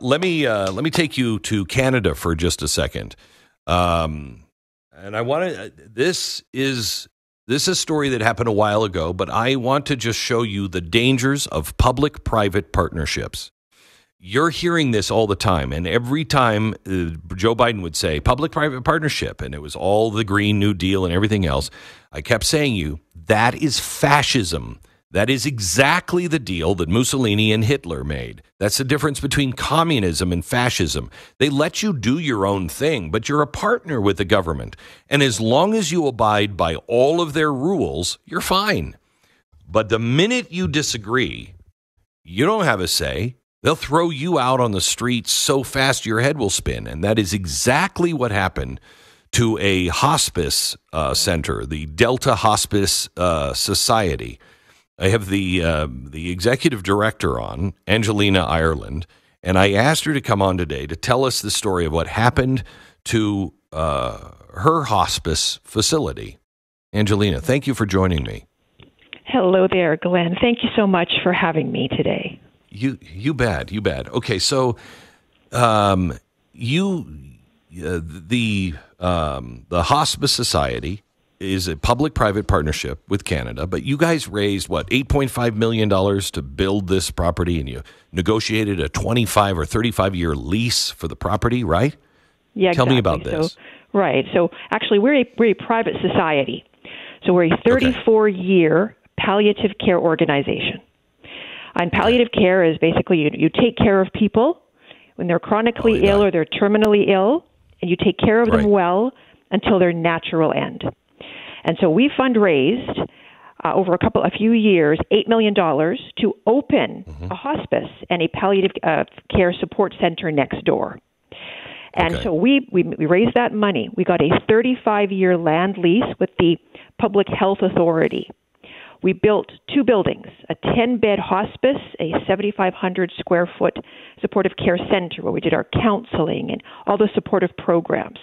let me take you to Canada for just a second. And I want to. This is a story that happened a while ago, but I want to just show you the dangers of public-private partnerships. You're hearing this all the time, and every time Joe Biden would say public-private partnership, and it was all the Green New Deal and everything else, I kept saying that is fascism. That is exactly the deal that Mussolini and Hitler made. That's the difference between communism and fascism. They let you do your own thing, but you're a partner with the government. And as long as you abide by all of their rules, you're fine. But the minute you disagree, you don't have a say. They'll throw you out on the streets so fast your head will spin. And that is exactly what happened to a hospice center, the Delta Hospice Society. I have the executive director on, Angelina Ireland, and I asked her to come on today to tell us the story of what happened to her hospice facility. Angelina, thank you for joining me. Hello there, Glenn. Thank you so much for having me today. You bet. Okay, so the Hospice Society is a public-private partnership with Canada, but you guys raised, $8.5 million to build this property, and you negotiated a 25 or 35-year lease for the property, right? Yeah, Tell me about this. So actually, we're a private society. So we're a 34-year palliative care organization. And palliative care is basically you take care of people when they're chronically ill or they're terminally ill, and you take care of them well until their natural end. And so we fundraised over a few years, $8 million to open a hospice and a palliative care support center next door. And so we raised that money. We got a 35-year land lease with the Public Health Authority. We built 2 buildings, a 10-bed hospice, a 7,500-square-foot supportive care center where we did our counseling and all the supportive programs.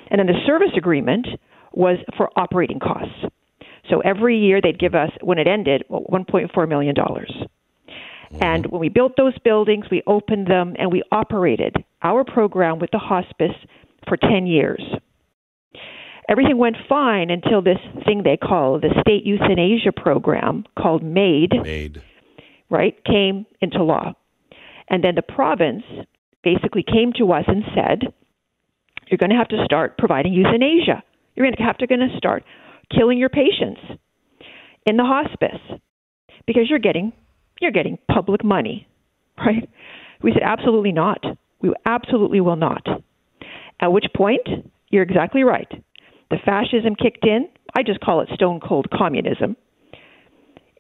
And then the service agreement was for operating costs. So every year they'd give us, when it ended, $1.4 million. And when we built those buildings, we opened them, and we operated our program with the hospice for 10 years. Everything went fine until this thing they call the state euthanasia program called MAID, came into law. And then the province basically came to us and said, you're going to have to start providing euthanasia. You're going to start killing your patients in the hospice because you're getting public money, right? We said, absolutely not. We absolutely will not. At which point, you're exactly right. The fascism kicked in. I just call it stone-cold communism.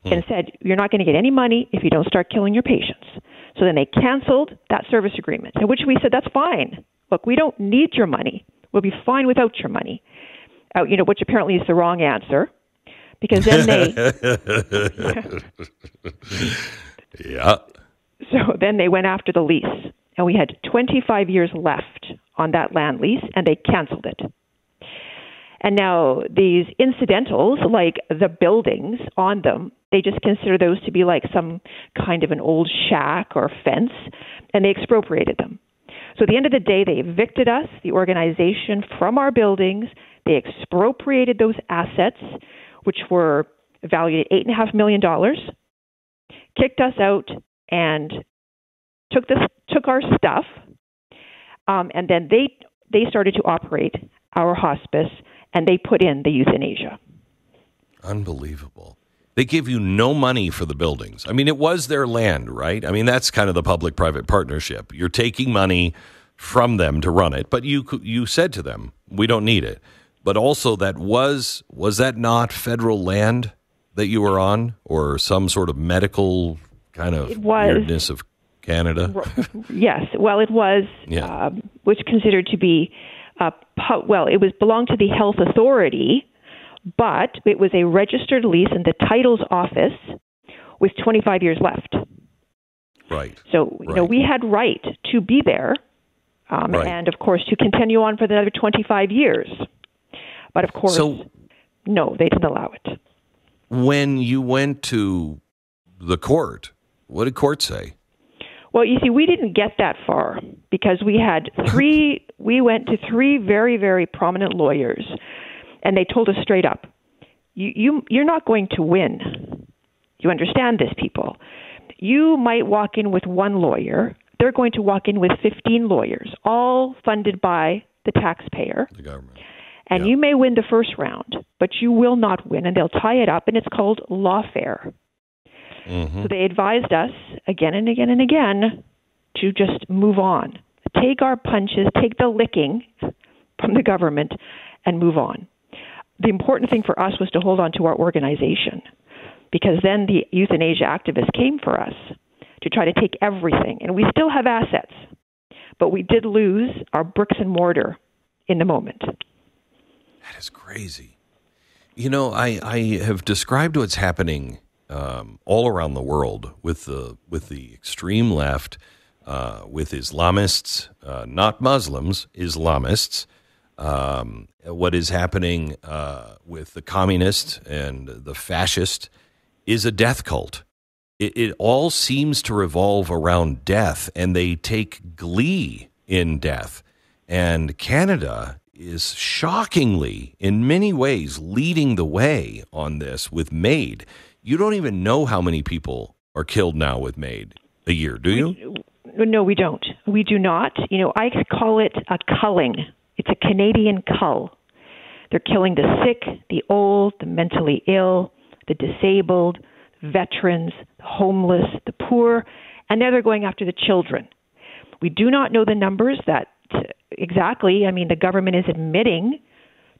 And said, you're not going to get any money if you don't start killing your patients. So then they canceled that service agreement, in which we said, that's fine. Look, we don't need your money. We'll be fine without your money. Which apparently is the wrong answer. Because then they... So then they went after the lease. And we had 25 years left on that land lease, and they canceled it. And now these incidentals, like the buildings on them, they just consider those to be like some kind of an old shack or fence, and they expropriated them. So at the end of the day, they evicted us, the organization, from our buildings. They expropriated those assets, which were valued at $8.5 million, kicked us out, and took our stuff. And then they started to operate our hospice, and they put in the euthanasia. Unbelievable. They give you no money for the buildings. I mean, it was their land, right? I mean, that's kind of the public-private partnership. You're taking money from them to run it, but you said to them, we don't need it. But also that was that not federal land that you were on, or some sort of medical kind of weirdness of Canada? Yes. Well, it was, which considered to be, it belonged to the Health Authority, but it was a registered lease in the titles office with 25 years left. Right. So, we had right to be there, and of course to continue on for another 25 years. But of course, no, they didn't allow it. When you went to the court, what did court say? Well, you see, we didn't get that far because we went to three very, very prominent lawyers, and they told us straight up, you're not going to win. You understand this, people. You might walk in with one lawyer. They're going to walk in with 15 lawyers, all funded by the taxpayer. The government. And you may win the first round, but you will not win, and they'll tie it up, and it's called lawfare. Mm-hmm. So they advised us again and again and again to just move on. Take our punches, take the licking from the government, and move on. The important thing for us was to hold on to our organization, because then the euthanasia activists came for us to try to take everything. And we still have assets, but we did lose our bricks and mortar in the moment. That is crazy. You know, I have described what's happening all around the world with the extreme left, with Islamists, not Muslims, Islamists. What is happening with the communist and the fascist is a death cult. It all seems to revolve around death, and they take glee in death. And Canada is shockingly, in many ways, leading the way on this with MAID. You don't even know how many people are killed now with MAID a year, do you? No, we don't. We do not. You know, I call it a culling. It's a Canadian cull. They're killing the sick, the old, the mentally ill, the disabled, veterans, the homeless, the poor, and now they're going after the children. We do not know the numbers that exactly. I mean, the government is admitting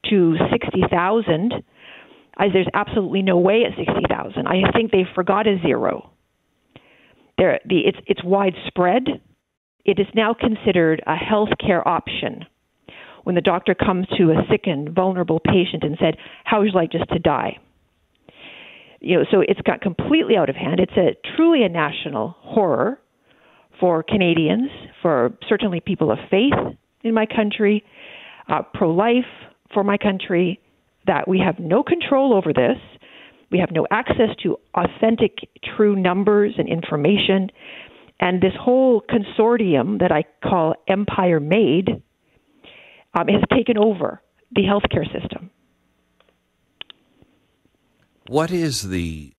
to 60,000. There's absolutely no way at 60,000. I think they forgot a zero. It's widespread. It is now considered a healthcare option. When the doctor comes to a sick and vulnerable patient and said, "How would you like just to die?" You know, so it's got completely out of hand. It's truly a national horror for Canadians, for certainly people of faith in my country, pro-life for my country, that we have no control over this. We have no access to authentic, true numbers and information. And this whole consortium that I call Empire MAID has taken over the healthcare system. What's the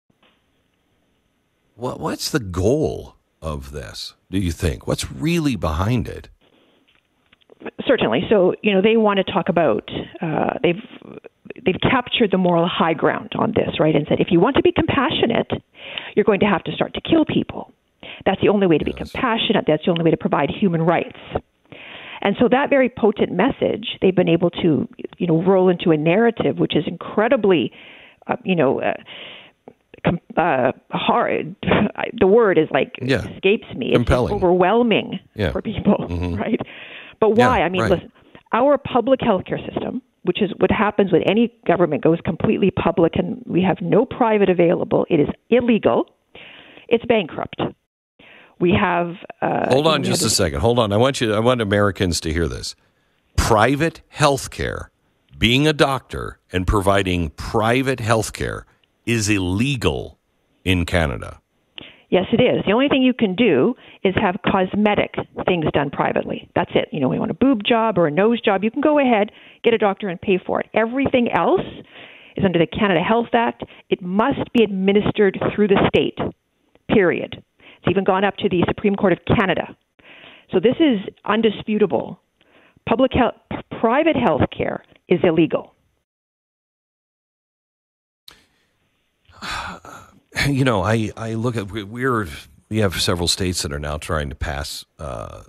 goal of this, do you think? What's really behind it? Certainly. So, you know, they want to talk about, they've captured the moral high ground on this, right? And said, if you want to be compassionate, you're going to have to start to kill people. That's the only way to be compassionate. That's the only way to provide human rights. And so that very potent message, they've been able to, you know, roll into a narrative which is incredibly, hard. The word is escapes me. Compelling. It's overwhelming for people, right? But why? I mean, listen, our public healthcare system, which is what happens when any government goes completely public and we have no private available, it is illegal. It's bankrupt. We have... Hold on just a second. Hold on. I want Americans to hear this. Private health care, being a doctor and providing private health care is illegal in Canada. Yes, it is. The only thing you can do is have cosmetic things done privately. That's it. You know, you want a boob job or a nose job, you can go ahead, get a doctor and pay for it. Everything else is under the Canada Health Act. It must be administered through the state, period. It's even gone up to the Supreme Court of Canada. So this is undisputable. Private health care is illegal. You know, I look at we have several states that are now trying to pass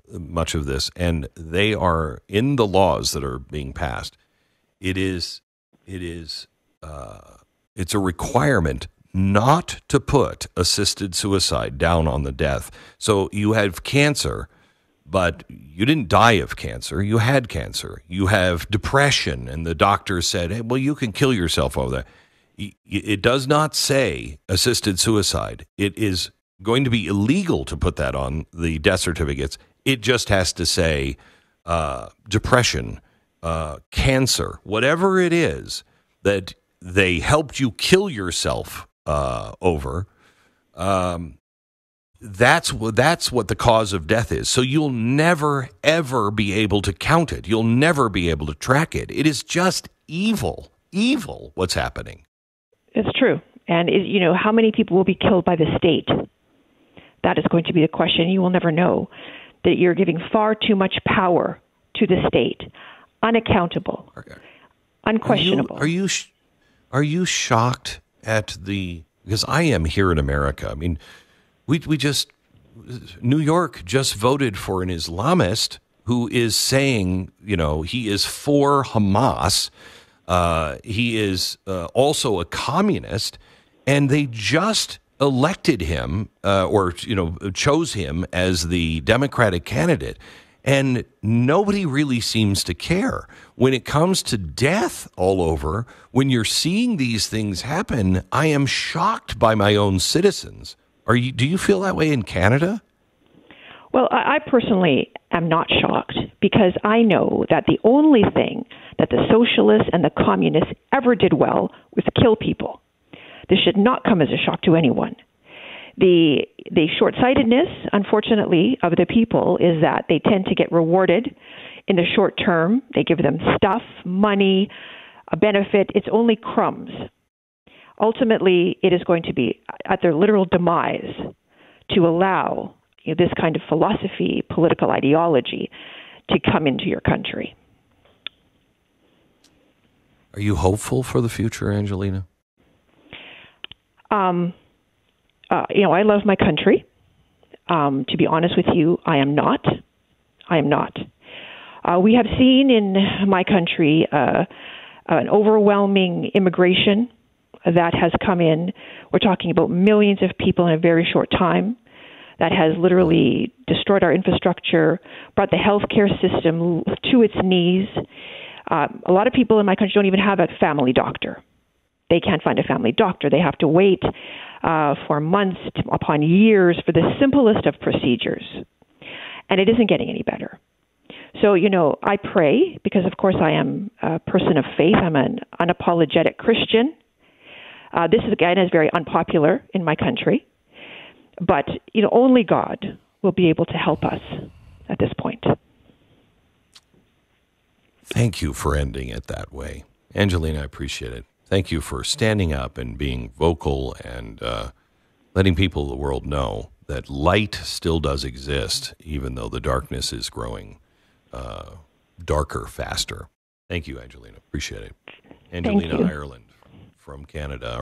much of this, and they are in the laws that are being passed. It's a requirement not to put assisted suicide down on the death. So you have cancer, but you didn't die of cancer. You had cancer. You have depression, and the doctor said, "Hey, well, you can kill yourself over that." It does not say assisted suicide. It is going to be illegal to put that on the death certificates. It just has to say depression, cancer, whatever it is that they helped you kill yourself over. that's what the cause of death is. So you'll never, ever be able to count it. You'll never be able to track it. It is just evil what's happening. It's true. And, how many people will be killed by the state? That is going to be the question. You will never know. That you're giving far too much power to the state. Unaccountable. Unquestionable. Are you shocked at because I am here in America. I mean, New York just voted for an Islamist who is saying, he is for Hamas. He is also a communist, and they just elected him chose him as the Democratic candidate. And nobody really seems to care. When it comes to death all over, when you're seeing these things happen, I am shocked by my own citizens. Do you feel that way in Canada? Well, I personally am not shocked because I know that the only thing that the socialists and the communists ever did well was kill people. This should not come as a shock to anyone. The short-sightedness, unfortunately, of the people is that they tend to get rewarded in the short term. They give them stuff, money, a benefit. It's only crumbs. Ultimately, it is going to be at their literal demise to allow this kind of philosophy, political ideology to come into your country. Are you hopeful for the future, Angelina? I love my country. To be honest with you, I am not. We have seen in my country an overwhelming immigration that has come in. We're talking about millions of people in a very short time. That has literally destroyed our infrastructure, brought the healthcare system to its knees. A lot of people in my country don't even have a family doctor. They can't find a family doctor. They have to wait for months upon years for the simplest of procedures. And it isn't getting any better. So, I pray because, of course, I am a person of faith. I'm an unapologetic Christian. This, again, is very unpopular in my country. But, only God will be able to help us at this point. Thank you for ending it that way. Angelina, I appreciate it. Thank you for standing up and being vocal and letting people of the world know that light still does exist, even though the darkness is growing darker faster. Thank you, Angelina. Appreciate it. Angelina Ireland from Canada.